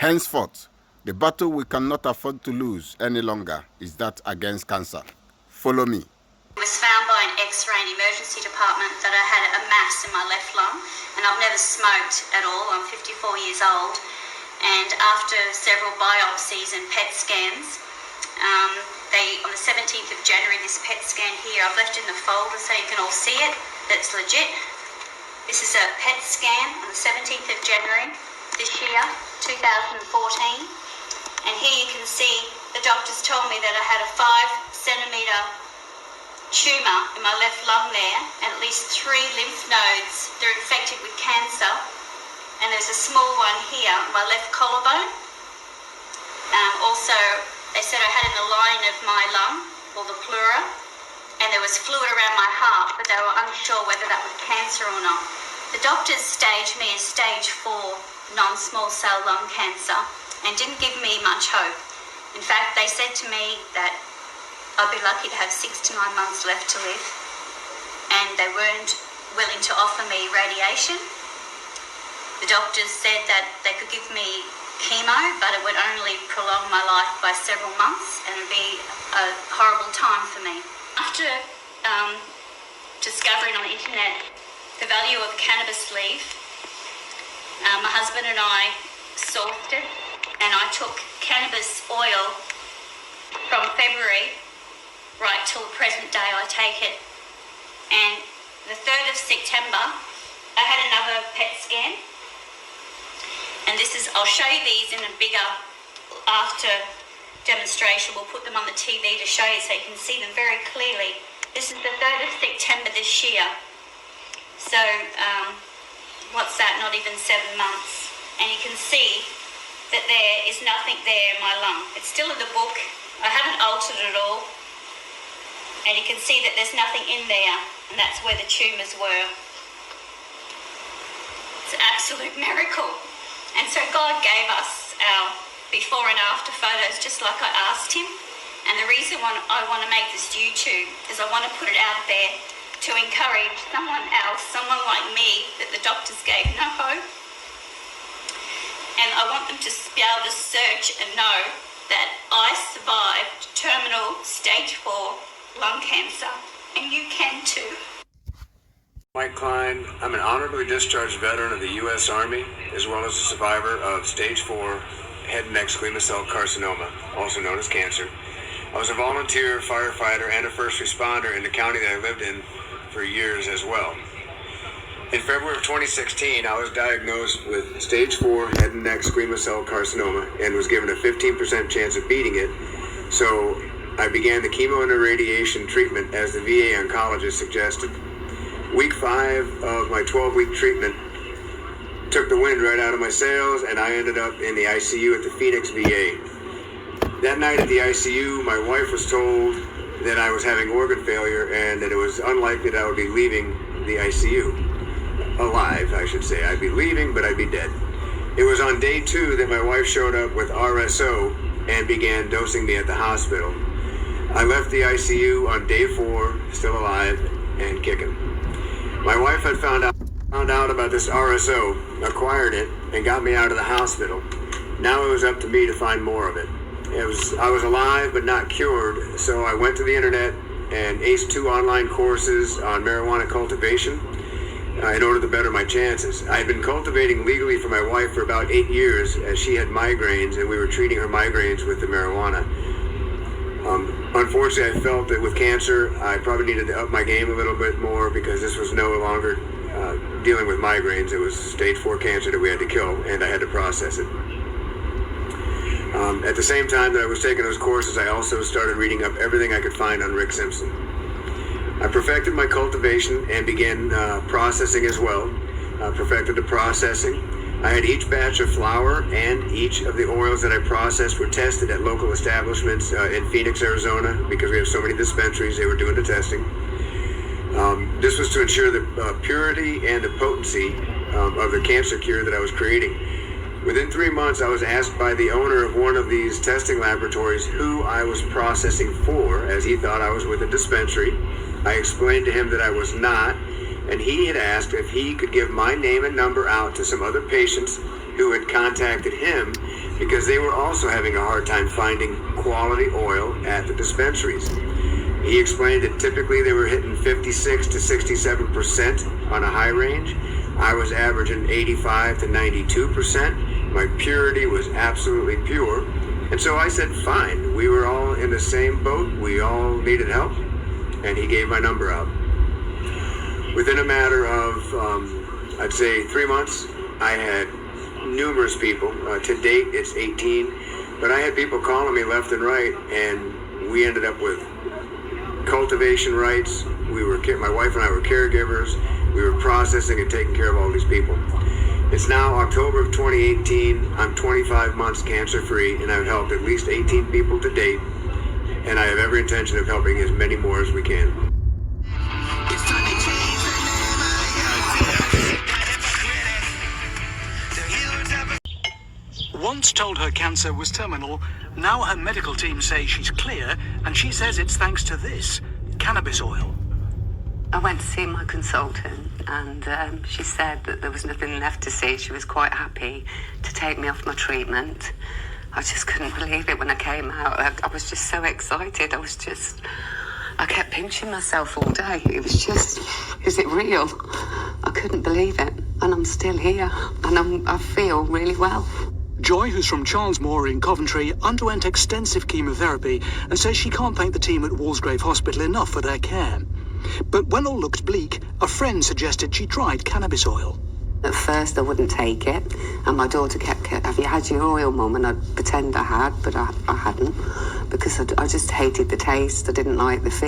Henceforth, the battle we cannot afford to lose any longer is that against cancer. Follow me. It was found by an X-ray in the emergency department that I had a mass in my left lung, and I've never smoked at all. I'm 54 years old, and after several biopsies and PET scans, on the 17th of January, this PET scan here, I've left in the folder so you can all see it, that's legit. This is a PET scan on the 17th of January this year, 2014, and here you can see the doctors told me that I had a 5-centimetre tumour in my left lung there, and at least 3 lymph nodes. They're infected with cancer, and there's a small one here on my left collarbone. Also, they said I had in the lining of my lung, or the pleura, and there was fluid around my heart, but they were unsure whether that was cancer or not. The doctors staged me as stage 4 non-small cell lung cancer and didn't give me much hope. In fact, they said to me that I'd be lucky to have 6 to 9 months left to live, and they weren't willing to offer me radiation. The doctors said that they could give me chemo, but it would only prolong my life by several months, and it would be a horrible time for me. After discovering on the internet the value of cannabis leaf, my husband and I sourced it, and I took cannabis oil from February right till the present day. I take it, and the 3rd of September I had another PET scan, and this is, I'll show you these in a bigger after demonstration. We'll put them on the TV to show you so you can see them very clearly. This is the 3rd of September this year, so what's that, not even 7 months, and you can see that there is nothing there in my lung. It's still in the book, I haven't altered it at all, and you can see that there's nothing in there, and that's where the tumours were. It's an absolute miracle. And so God gave us our before and after photos just like I asked him. And the reason why I want to make this YouTube is I want to put it out there to encourage someone else, someone like me, that the doctors gave no hope. And I want them to be able to search and know that I survived terminal stage 4 lung cancer, and you can too. Mike Klein, I'm an honorably discharged veteran of the U.S. Army, as well as a survivor of stage 4 head and neck squamous cell carcinoma, also known as cancer. I was a volunteer firefighter and a first responder in the county that I lived in for years as well. In February of 2016, I was diagnosed with stage 4 head and neck squamous cell carcinoma and was given a 15% chance of beating it. So I began the chemo and radiation treatment as the VA oncologist suggested. Week 5 of my 12-week treatment took the wind right out of my sails, and I ended up in the ICU at the Phoenix VA. That night at the ICU, my wife was told that I was having organ failure and that it was unlikely that I would be leaving the ICU. Alive, I should say. I'd be leaving, but I'd be dead. It was on day 2 that my wife showed up with RSO and began dosing me at the hospital. I left the ICU on day 4, still alive and kicking. My wife had found out about this RSO, acquired it, and got me out of the hospital. Now it was up to me to find more of it. I was alive but not cured, so I went to the internet and aced 2 online courses on marijuana cultivation in order to better my chances. I had been cultivating legally for my wife for about 8 years, as she had migraines, and we were treating her migraines with the marijuana. Unfortunately, I felt that with cancer, I probably needed to up my game a little bit more, because this was no longer dealing with migraines. It was stage 4 cancer that we had to kill, and I had to process it. At the same time that I was taking those courses, I also started reading up everything I could find on Rick Simpson. I perfected my cultivation and began processing as well. Perfected the processing. I had each batch of flower and each of the oils that I processed were tested at local establishments in Phoenix, Arizona, because we have so many dispensaries. They were doing the testing. This was to ensure the purity and the potency of the cancer cure that I was creating. Within 3 months, I was asked by the owner of one of these testing laboratories who I was processing for, as he thought I was with a dispensary. I explained to him that I was not, and he had asked if he could give my name and number out to some other patients who had contacted him because they were also having a hard time finding quality oil at the dispensaries. He explained that typically they were hitting 56 to 67% on a high range. I was averaging 85 to 92%. My purity was absolutely pure. And so I said, fine. We were all in the same boat. We all needed help. And he gave my number out. Within a matter of, I'd say 3 months, I had numerous people. To date, it's 18. But I had people calling me left and right, and we ended up with cultivation rights. My wife and I were caregivers. We were processing and taking care of all these people. It's now October of 2018. I'm 25 months cancer-free, and I've helped at least 18 people to date, and I have every intention of helping as many more as we can. Once told her cancer was terminal, now her medical team say she's clear, and she says it's thanks to this, cannabis oil. I went to see my consultant, and she said that there was nothing left to see. She was quite happy to take me off my treatment. I just couldn't believe it when I came out. I was just so excited. I kept pinching myself all day. It was just, is it real? I couldn't believe it. And I'm still here, and I feel really well. Joy, who's from Charlesmore in Coventry, underwent extensive chemotherapy and says she can't thank the team at Walsgrave Hospital enough for their care. But when all looked bleak, a friend suggested she tried cannabis oil. At first I wouldn't take it, and my daughter kept, have you had your oil, Mum? And I'd pretend I had, but I hadn't, because I just hated the taste. I didn't like the feel.